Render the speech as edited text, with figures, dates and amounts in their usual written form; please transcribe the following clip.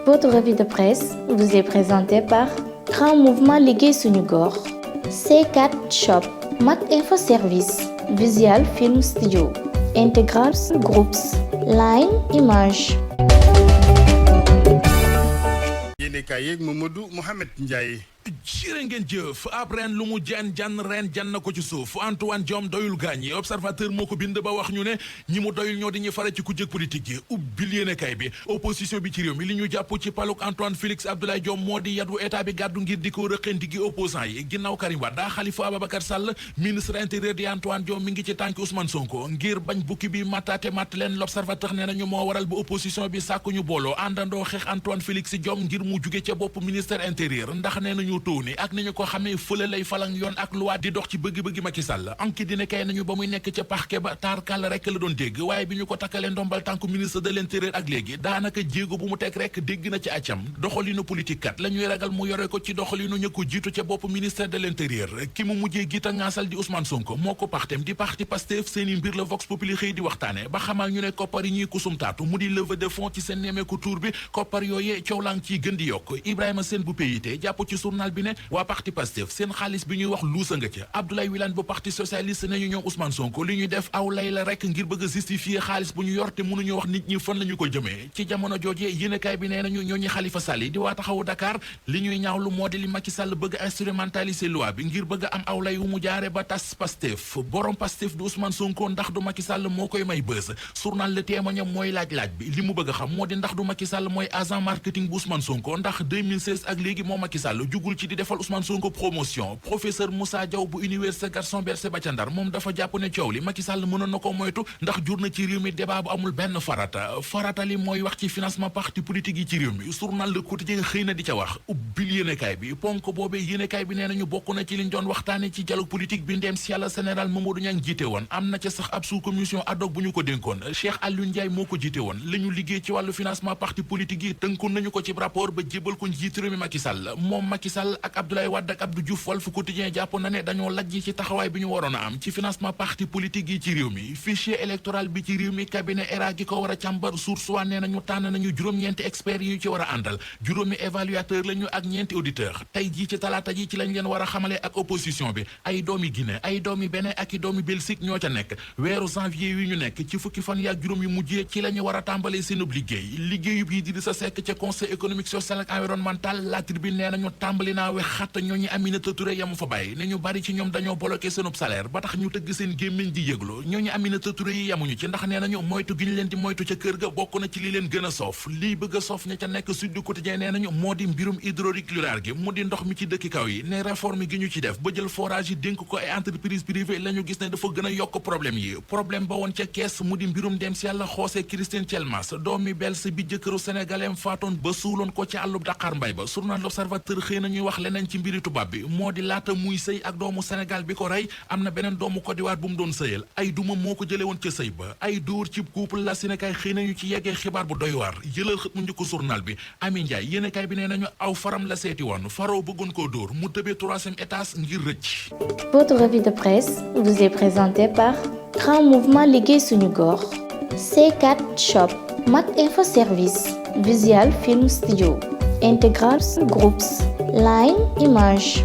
Votre revue de presse vous est présentée par Grand Mouvement Liggéey Suñu Gox, C4 Shop, Mak Info Service, Visual Film Studio, Integral Groups, Line Image. yéene kaay yeeg Mamadou Mouhamed Ndiaye. jërë ngeen jëf ab ren lu mu jan na ko ci suuf Antoine Diome doyul gaañi observateur moo ko bind ba wax ñu ne ñi mu doyul ñoo di ñuy fare ci ku jëkk politique yi ubbil yéenekaay bi opposition bi ci réew mi li ñu jàpp ci paluk Antoine Félix Abdoulaye Diome moo di yadu état bi gàddu ngir di ko rëqenti gi opposant yi ginnaaw Karim Wade Khalifa Ababacar Sall ministre intérieur di Antoine Diome mi ngi ci tànki Ousmane Sonko ngir bañ bukki bi mattaate matt leen l'observateur nee nañu moo waral bu opposition bi sàkku ñu booloo àndandoo xeex Antoine Félix Diome ngir mu juge ca bopp ministère intérieur ndax nee nañu tuuni ak ni ñu ko xamee fële lay falang yoon ak loi di dox ci bëgg-bëgg Macky Sall enquête dina kay nañu ba muy nekk ca parquet ba taarkal rek la doon dégg waaye bi ñu ko takkalee ndombal tànku ministre de l'intérieur ak léegi daanaka jéego bu mu teg rek dégg na ci accam doxalinu politique kat la ñuy ragal mu yore ko ci doxalinu ñu ko jiitu ca bopp ministère de l'intérieur ki mu mujjee giita ngaasal di Ousmane Sonko moo ko partem di parti Pastef seeni mbir la Vox Populi xëy di waxtaane ba xamal ñu ne koppar yi ñuy kusumtaatu mu di levée de fonds ci seen nemeeku tour bi koppar yooyee coow lang ciy gën di yokk Ibrahima Sène bu PIT jàpp ci journal bi ne waa parti Pastef seen xaalis bi ñuy wax luusa nga ca Abdoulaye Wilane bu parti socialiste nañu ñoom Ousmane Sonko li ñuy def aw lay la rek ngir bëgg a justifier xaalis bu ñu yor te mënuñu wax nit ñi fan la ñu ko jëmee ci jamono joojee yéenekaay bi nee nañu ñooñu Khalifa Sall yi di waa taxawu Dakar li ñuy ñaawlu moo di li Macky Sall bëgg a instrumentaliser loi bi ngir bëgg a am aw lay wu mu jaare ba tas Pastef borom Pastef du Ousmane Sonko ndax du Macky Sall moo koy may bës journal Le Témoin mooy laaj bi li mu bëgg a xam moo di ndax du Macky Sall mooy agent marketing bu Ousmane Sonko ndax 2016 ak léegi moo Macky Sall jugul ci di defal Ousmane Sonko promotion professeur Moussa Diaw bu université Gaston Berger ba ca Ndar moom dafa jàpp ne coow li Macky Sall mënoon na ko moytu ndax jur na ci réew mi débat bu amul benn farata li mooy wax ci financement parti politique yi ci réew mi journal Le Quotidien xëy na di ca wax ubbil yéenekaay bi ponk boobee yéenekaay bi nee nañu bokk na ci liñ doon waxtaane ci dialogue politique bi ndeem si yàlla général Mamadou Niang jiite woon am na ca sax ab sous-commission ad hoc bu ñu ko dénkoon Cheikh Alioune Ndiaye moo ko jiite woon li ñu liggéey ci wàllu financement parti politique yi tënkoon nañu ko ci rapport ba jébal ko njiit réew mi Macky Sall moom Macky Sall ak Abdoulaye Wade ak Abdou Diouf Walf Quotidien jàpp na ne dañoo lajj ci taxawaay bi ñu waroon a am ci financement parti politique yi ci réew mi fichier électoral bi ci réew mi cabinet ERA gi ko war a càmbar source waa nee nañu tànn nañu juróom-ñeenti experts yi ñu ci war a àndal juróomi évaluateur lañu ak ñeenti auditeur tey jii ci talaata ji ci lañ leen war a xamale ak opposition bi ay doomi Guinée ay doomi Bénin ak i doomi Belgique ñoo ca nekk weeru janvier wi ñu nekk ci fukki fan yaak juróom yu mujjee ci la ñu war a tàmbalee seenub liggéeyub yi di sa sekk ca conseil économique social ak environnemental La Tribune nee nañu tàmbali naa we xatt ñooñu Aminata Touré yamu fa bàyyi ne ñu bari ci ñoom dañoo bloqué seenub salaire ba tax ñu tëgg seen gémmiñ di yëglu ñooñu Aminata Touré yi yamuñu ci ndax nee nañu moytu gi ñu leen di moytu ca kër ga bokk na ci li leen gën a soof lii bëgg a soof ña ca nekk Sud du Quotidien nee nañu moo di mbirum hydraulique lunaire gi mu di ndox mi ci dëkki kaw yi ne réforme gi ñu ci def ba jël forage yi dénk ko ay entreprise privée la ñu gis ne dafa gën a yokk problème yi problème ba woon ca kees mu di mbirum dem si yàlla xoosee Christine Thielmas doomi Bels bi jëkkëru sénégalais faatoon ba suuloon ko ci àllub Dakar Mbay ba journal L'Observateur xëy na ñuy wax leneen ci mbiri tubaab bi moo di laata muy sëy ak doomu Sénégal bi ko rey am na beneen doomu Côte d'Ivoire bu mu doon sëyal ay duma moo ko jële woon ca sëy ba ay dóor ci couple la Sénégal xëy nañu ci yeggee xibaar bu doy waar jëlal xët mu njëkk journal bi Ami Ndiaye yéenekaay bi nee nañu aw faram la seeti woon faroo bëggoon koo dóor mu tëbee 3e étage ngir rëcc. Votre revue de presse vous est présentée par Grand Mouvement Liggéey Suñu Gox, C4 Shop, Mak Info Service, Visual Film Studio, Integral Groups, Line Image.